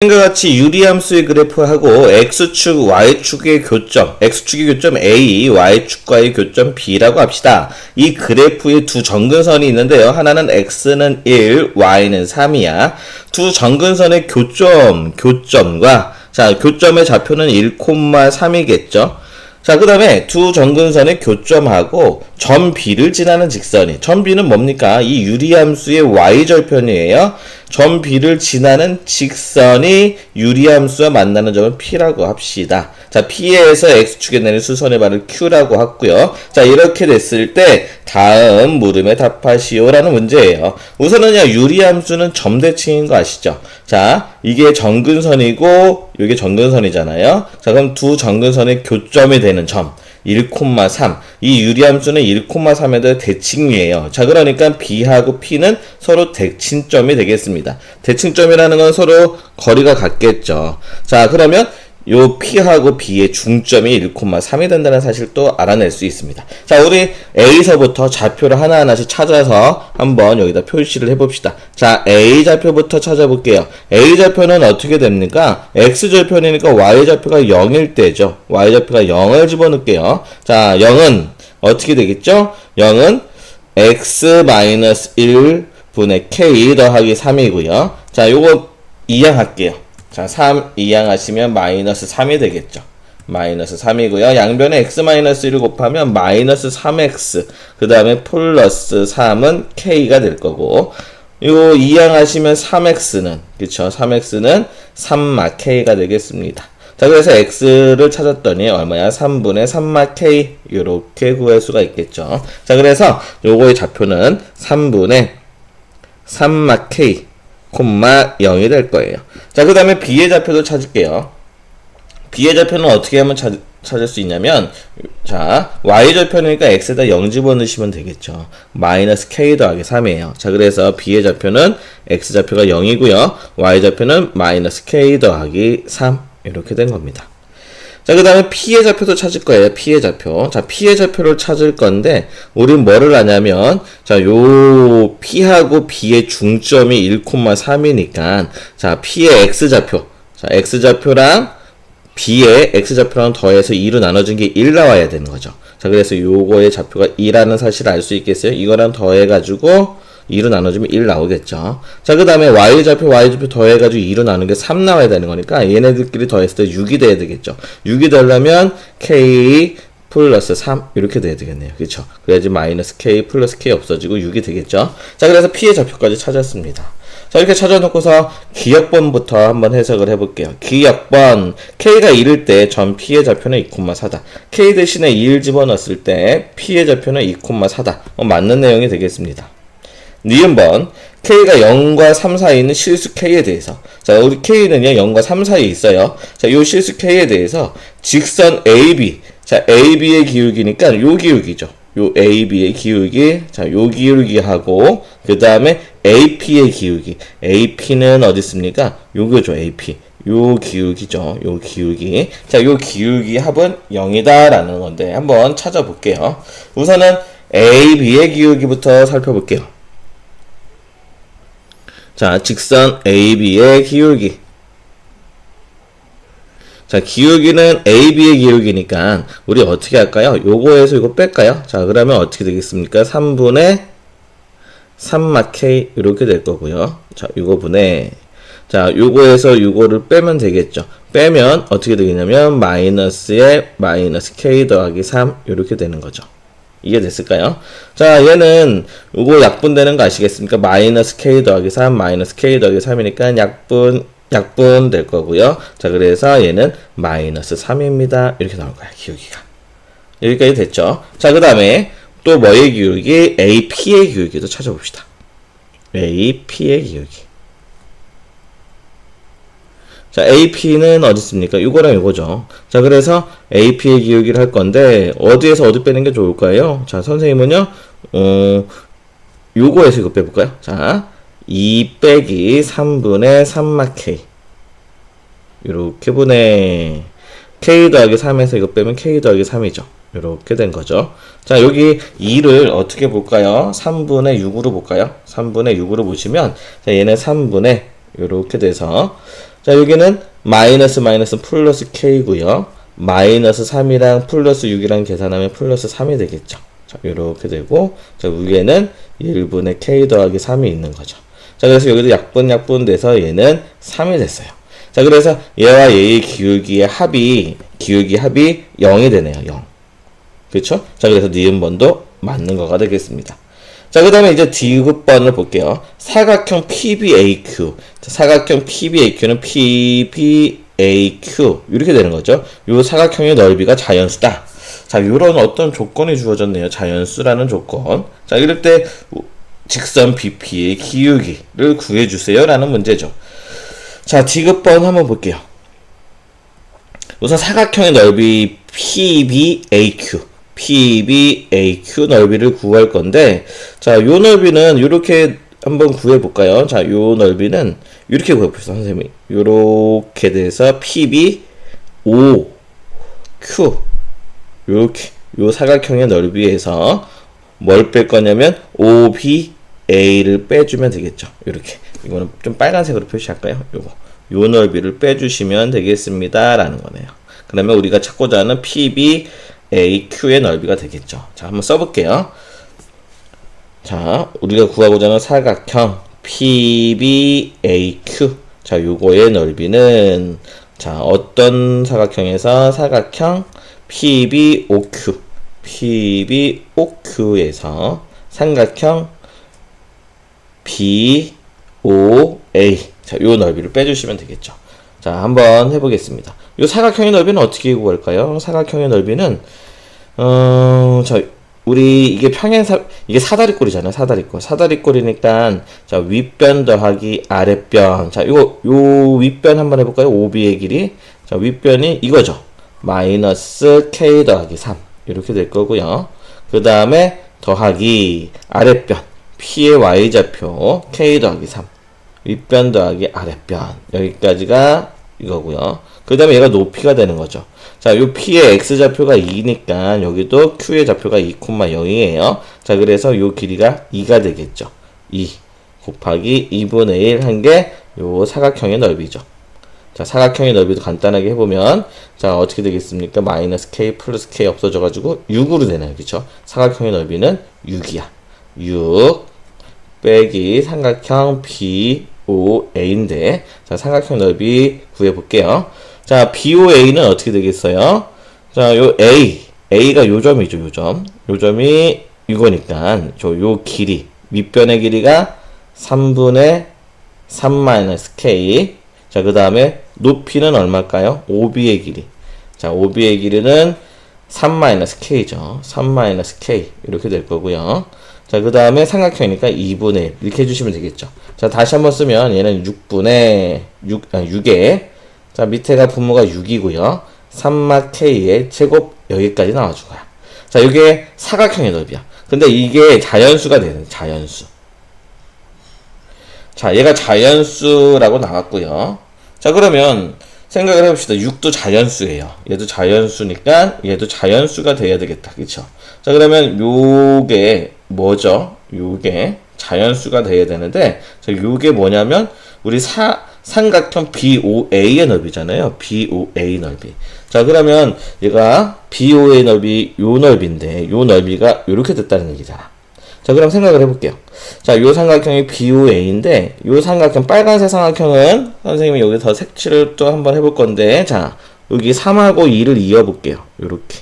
과 같이 유리함수의 그래프하고 x축, y축의 교점, x축의 교점 A, y축과의 교점 B라고 합시다. 이 그래프에 두 정근선이 있는데요. 하나는 x는 1, y는 3이야. 두 정근선의 교점과 교점의 좌표는 1,3이겠죠. 자, 그 다음에 두 정근선의 교점하고 점 B를 지나는 직선이, 점 B는 뭡니까? 이 유리함수의 y절편이에요. 점 B를 지나는 직선이 유리함수와 만나는 점은 P라고 합시다. 자, P에서 X축에 내는 수선의 발을 Q라고 하고요. 자, 이렇게 됐을 때 다음 물음에 답하시오라는 문제예요. 우선은요, 유리함수는 점대칭인 거 아시죠? 자, 이게 정근선이고 이게 정근선이잖아요. 자, 그럼 두 정근선의 교점이 되는 점 1,3. 이 유리함수는 1,3에다 대칭이에요. 자, 그러니까 B하고 P는 서로 대칭점이 되겠습니다. 대칭점이라는 건 서로 거리가 같겠죠. 자, 그러면 요 P하고 B의 중점이 1,3이 된다는 사실 또 알아낼 수 있습니다. 자, 우리 A서부터 좌표를 하나하나씩 찾아서 한번 여기다 표시를 해봅시다. 자, A 좌표부터 찾아볼게요. A 좌표는 어떻게 됩니까? X절편이니까 Y좌표가 0일 때죠. Y좌표가 0을 집어넣을게요. 자, 0은 어떻게 되겠죠? 0은 X-1분의 K 더하기 3이고요. 자, 요거 이항할게요. 자, 3 이항하시면 마이너스 3이 되겠죠. 마이너스 3이고요. 양변에 x-1을 곱하면 마이너스 3x, 그 다음에 플러스 3은 k가 될 거고, 이거 이항하시면 3x는, 그쵸? 3x는 3마 k가 되겠습니다. 자, 그래서 x를 찾았더니 얼마야? 3분의 3마 k, 요렇게 구할 수가 있겠죠. 자, 그래서 요거의 좌표는 3분의 3마 k, 0이 될 거예요. 자, 그 다음에 B의 좌표도 찾을게요. B의 좌표는 어떻게 하면 찾을 수 있냐면, 자, Y절편이니까 X에다 0 집어넣으시면 되겠죠. 마이너스 K 더하기 3이에요. 자, 그래서 B의 좌표는 X좌표가 0이고요. Y좌표는 마이너스 K 더하기 3. 이렇게 된 겁니다. 자, 그 다음에 P의 좌표도 찾을 거예요. P의 좌표. 자, P의 좌표를 찾을 건데, 우린 뭐를 하냐면, 자, 요 P하고 B의 중점이 1,3이니까, 자, P의 X좌표. 자, X좌표랑 B의 X좌표랑 더해서 2로 나눠준 게 1 나와야 되는 거죠. 자, 그래서 요거의 좌표가 2라는 사실을 알 수 있겠어요? 이거랑 더해가지고, 2로 나눠주면 1 나오겠죠. 자, 그 다음에 y좌표 더해가지고 2로 나누는 게 3 나와야 되는 거니까 얘네들끼리 더했을 때 6이 돼야 되겠죠. 6이 되려면 k 플러스 3 이렇게 돼야 되겠네요. 그렇죠? 그래야지 마이너스 k 플러스 k 없어지고 6이 되겠죠. 자, 그래서 p의 좌표까지 찾았습니다. 자, 이렇게 찾아놓고서 기역번부터 한번 해석을 해볼게요. 기역번, k가 1일 때 전 p의 좌표는 2,4다. k 대신에 2를 집어넣었을 때 p의 좌표는 2,4다. 맞는 내용이 되겠습니다. 니은번, K가 0과 3 사이에 있는 실수 K에 대해서, 자, 우리 K는요 0과 3 사이에 있어요. 자, 요 실수 K에 대해서 직선 AB, 자, AB의 기울기니까 요 기울기죠. 요 AB의 기울기, 자, 요 기울기하고 그 다음에 AP의 기울기, AP는 어디 있습니까? 요거죠. AP, 요 기울기죠. 요 기울기. 자, 요 기울기 합은 0이다 라는 건데 한번 찾아볼게요. 우선은 AB의 기울기부터 살펴볼게요. 자, 직선 AB의 기울기. 자, 기울기는 AB의 기울기니까 우리 어떻게 할까요? 요거에서 이거 뺄까요? 자, 그러면 어떻게 되겠습니까? 3분의 3마 K 이렇게 될 거고요. 자, 요거분의, 자, 요거에서 요거를 빼면 되겠죠. 빼면 어떻게 되겠냐면 마이너스에 마이너스 K 더하기 3 이렇게 되는 거죠. 이게 됐을까요? 자, 얘는 요거 약분되는 거 아시겠습니까? 마이너스 k 더하기 3, 마이너스 k 더하기 3이니까 약분 될 거고요. 자, 그래서 얘는 마이너스 3입니다. 이렇게 나올 거야, 기울기가. 여기까지 됐죠? 자, 그 다음에 또 뭐의 기울기? AP의 기울기도 찾아봅시다. AP의 기울기. 자, AP는 어디 있습니까? 이거랑 이거죠. 자, 그래서 AP의 기울기를 할 건데 어디에서 어디 빼는 게 좋을까요? 자, 선생님은요, 요거에서 이거 빼볼까요? 자, 2 빼기 3분의 3마 K. 요렇게 분의 K 더하기 3에서 이거 빼면 K 더하기 3이죠. 요렇게 된 거죠. 자, 여기 2를 어떻게 볼까요? 3분의 6으로 볼까요? 3분의 6으로 보시면, 자, 얘는 3분의 요렇게 돼서 자, 여기는 마이너스 플러스 k고요. 마이너스 3이랑 플러스 6이랑 계산하면 플러스 3이 되겠죠. 자, 요렇게 되고, 자, 위에는 1분의 k 더하기 3이 있는 거죠. 자, 그래서 여기도 약분 돼서 얘는 3이 됐어요. 자, 그래서 얘와 얘의 기울기의 합이 0이 되네요. 0. 그렇죠? 자, 그래서 니은번도 맞는 거가 되겠습니다. 자, 그 다음에 이제 디귿번을 볼게요. 사각형 PBAQ. 자, 사각형 PBAQ는 PBAQ. 이렇게 되는 거죠. 요 사각형의 넓이가 자연수다. 자, 요런 어떤 조건이 주어졌네요. 자연수라는 조건. 자, 이럴 때 직선 BP의 기울기를 구해주세요. 라는 문제죠. 자, 디귿번 한번 볼게요. 우선 사각형의 넓이 PBAQ 넓이를 구할 건데, 자, 요 넓이는 요렇게 한번 구해 볼까요? 자, 요 넓이는 요렇게 구해 봅시다, 선생님이. 요렇게 돼서 PBOQ 요렇게 요 사각형의 넓이에서 뭘 뺄 거냐면 OBA를 빼주면 되겠죠. 요렇게. 이거는 좀 빨간색으로 표시할까요? 요거. 요 넓이를 빼주시면 되겠습니다. 라는 거네요. 그러면 우리가 찾고자 하는 PBAQ의 넓이가 되겠죠. 자, 한번 써볼게요. 자, 우리가 구하고자 하는 사각형 PBAQ. 자, 요거의 넓이는, 자, 어떤 사각형에서 사각형 PBOQ에서 삼각형 BOA. 자, 요 넓이를 빼주시면 되겠죠. 자, 한번 해보겠습니다. 요 사각형의 넓이는 어떻게 구할까요? 사각형의 넓이는, 자, 우리, 이게 이게 사다리꼴이잖아요. 사다리꼴이니까, 자, 윗변 더하기 아랫변. 자, 요 윗변 한번 해볼까요? OB의 길이. 자, 윗변이 이거죠. 마이너스 K 더하기 3. 이렇게 될 거고요. 그 다음에 더하기 아랫변. P의 Y좌표 K 더하기 3. 윗변 더하기 아랫변. 여기까지가 이거고요. 그 다음에 얘가 높이가 되는 거죠. 자, 요 P의 X좌표가 2니까 여기도 Q의 좌표가 2,0이에요. 자, 그래서 요 길이가 2가 되겠죠. 2 곱하기 2분의 1 한 게 요 사각형의 넓이죠. 자, 사각형의 넓이도 간단하게 해보면, 자, 어떻게 되겠습니까? 마이너스 K 플러스 K 없어져가지고 6으로 되나요? 그쵸? 사각형의 넓이는 6이야. 6 빼기 삼각형 BOA인데, 자, 삼각형 넓이 구해볼게요. 자, BOA는 어떻게 되겠어요? 자, 요 A가 요점이죠, 요점. 요점이 이거니까, 요 길이, 밑변의 길이가 3분의 3-K. 자, 그 다음에 높이는 얼마일까요? OB의 길이. 자, OB의 길이는 3-K죠. 3-K. 이렇게 될 거고요. 자, 그 다음에 삼각형이니까 2분의 1. 이렇게 해주시면 되겠죠. 자, 다시 한번 쓰면 얘는 6에, 자, 밑에가 분모가 6이고요. 3-K의 제곱 여기까지 나와준 거야. 자, 이게 사각형의 넓이야. 근데 이게 자연수가 되는 자연수. 자, 얘가 자연수라고 나왔고요. 자, 그러면 생각을 해봅시다. 6도 자연수예요. 얘도 자연수니까 얘도 자연수가 돼야 되겠다. 그쵸? 자, 그러면 요게 뭐죠? 요게 자연수가 돼야 되는데, 자, 요게 뭐냐면 우리 삼각형 BOA의 넓이잖아요. BOA 넓이. 자, 그러면 얘가 BOA 넓이 요 넓이인데 요 넓이가 요렇게 됐다는 얘기잖아. 자, 그럼 생각을 해볼게요. 자, 요 삼각형이 BOA인데 요 삼각형 빨간색 삼각형은 선생님이 여기 더 색칠을 또 한번 해볼 건데, 자, 여기 3하고 2를 이어볼게요. 요렇게.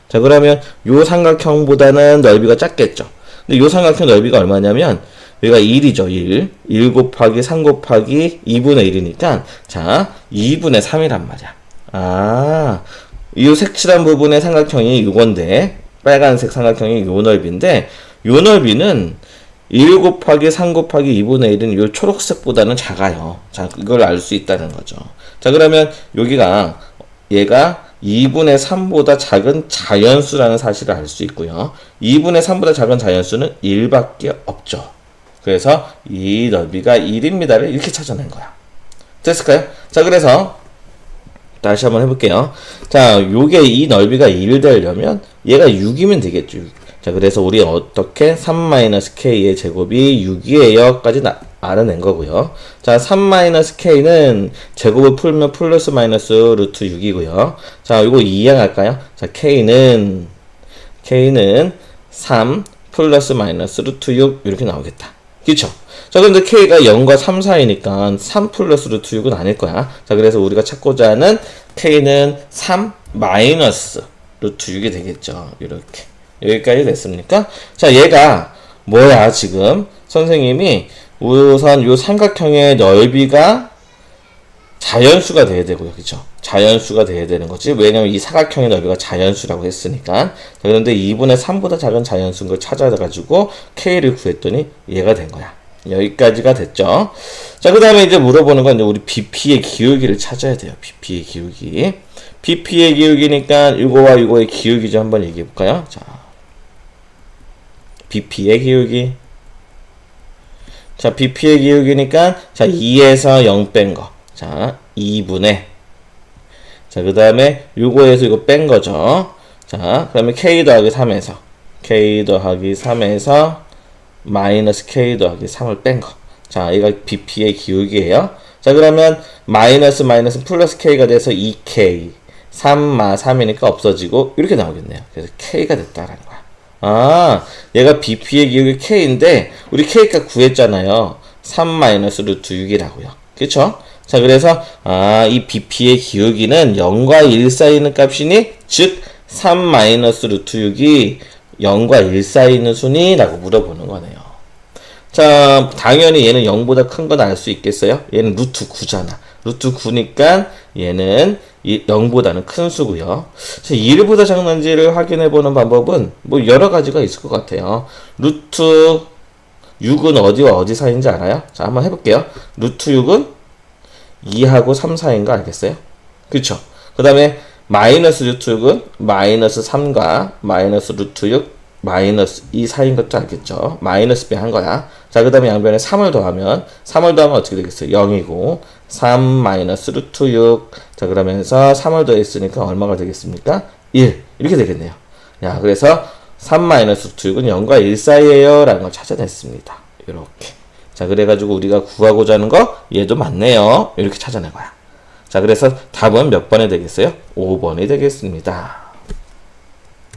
자, 그러면 요 삼각형보다는 넓이가 작겠죠. 근데 요 삼각형 넓이가 얼마냐면 여기가 1이죠. 1 곱하기 3 곱하기 2분의 1이니까 자, 2분의 3이란 말이야. 아, 이 색칠한 부분의 삼각형이 이건데 빨간색 삼각형이 요 넓이인데 요 넓이는 1 곱하기 3 곱하기 2분의 1은 요 초록색보다는 작아요. 자, 이걸 알 수 있다는 거죠. 자, 그러면 여기가 얘가 2분의 3보다 작은 자연수라는 사실을 알 수 있고요. 2분의 3보다 작은 자연수는 1밖에 없죠. 그래서 이 넓이가 1입니다를 이렇게 찾아낸 거야. 됐을까요? 자, 그래서 다시 한번 해볼게요. 자, 요게 이 넓이가 1 되려면 얘가 6이면 되겠죠. 자, 그래서 우리 어떻게 3-K의 제곱이 6이에요 까지 알아낸 거고요. 자, 3-k는 제곱을 풀면 플러스 마이너스 루트 6이고요. 자, 이거 이해할까요? 자, k는 3 플러스 마이너스 루트 6 이렇게 나오겠다. 그쵸? 자, 그런데 k가 0과 3 사이니까 3 플러스 루트 6은 아닐 거야. 자, 그래서 우리가 찾고자 하는 k는 3 마이너스 루트 6이 되겠죠. 이렇게. 여기까지 됐습니까? 자, 얘가 뭐야, 지금? 선생님이 우선 요 삼각형의 넓이가 자연수가 돼야 되고요. 그죠? 자연수가 돼야 되는 거지. 왜냐면 이 사각형의 넓이가 자연수라고 했으니까. 자, 그런데 2분의 3보다 작은 자연수인 걸 찾아가지고 k를 구했더니 얘가 된 거야. 여기까지가 됐죠. 자, 그 다음에 이제 물어보는 건 이제 우리 BP의 기울기를 찾아야 돼요. BP의 기울기. BP의 기울기니까 이거와 이거의 기울기 좀 한번 얘기해 볼까요? 자, BP의 기울기. 자, BP의 기울기니까, 자, 2에서 0 뺀 거. 자, 2분의. 자, 그 다음에 요거에서 이거 뺀 거죠. 자, 그 다음에 K 더하기 3에서. K 더하기 3에서 마이너스 K 더하기 3을 뺀 거. 자, 얘가 BP의 기울기예요. 자, 그러면 마이너스 플러스 K가 돼서 2K. 3마 3이니까 없어지고, 이렇게 나오겠네요. 그래서 K가 됐다라는 거야. 아, 얘가 BP의 기울기 K인데 우리 K가 구했잖아요. 3 마이너스 루트 6이라고요. 그쵸? 자, 그래서 이 BP의 기울기는 0과 1 사이에 있는 값이니, 즉 3 마이너스 루트 6이 0과 1 사이에 있는 수니? 라고 물어보는 거네요. 자, 당연히 얘는 0보다 큰 건 알 수 있겠어요? 얘는 루트 9잖아. 루트 9니까 얘는 0보다는 큰 수고요. 1보다 작는지를 확인해보는 방법은 뭐 여러 가지가 있을 것 같아요. 루트 6은 어디와 어디 사이인지 알아요? 자, 한번 해볼게요. 루트 6은 2하고 3 사이인 거 알겠어요? 그쵸? 그 다음에 마이너스 루트 6은 마이너스 3과 마이너스 루트 6 마이너스 2 사이인 것도 알겠죠? 마이너스 빼 한 거야. 자, 그 다음에 양변에 3을 더하면 어떻게 되겠어요? 0이고 3 마이너스 루트 6. 자, 그러면서 3을 더했으니까 얼마가 되겠습니까? 1. 이렇게 되겠네요. 야, 그래서 3 마이너스 루트 6은 0과 1 사이에요 라는 걸 찾아냈습니다. 이렇게. 자, 그래가지고 우리가 구하고자 하는 거 얘도 맞네요. 이렇게 찾아낸 거야. 자, 그래서 답은 몇 번이 되겠어요? 5번이 되겠습니다.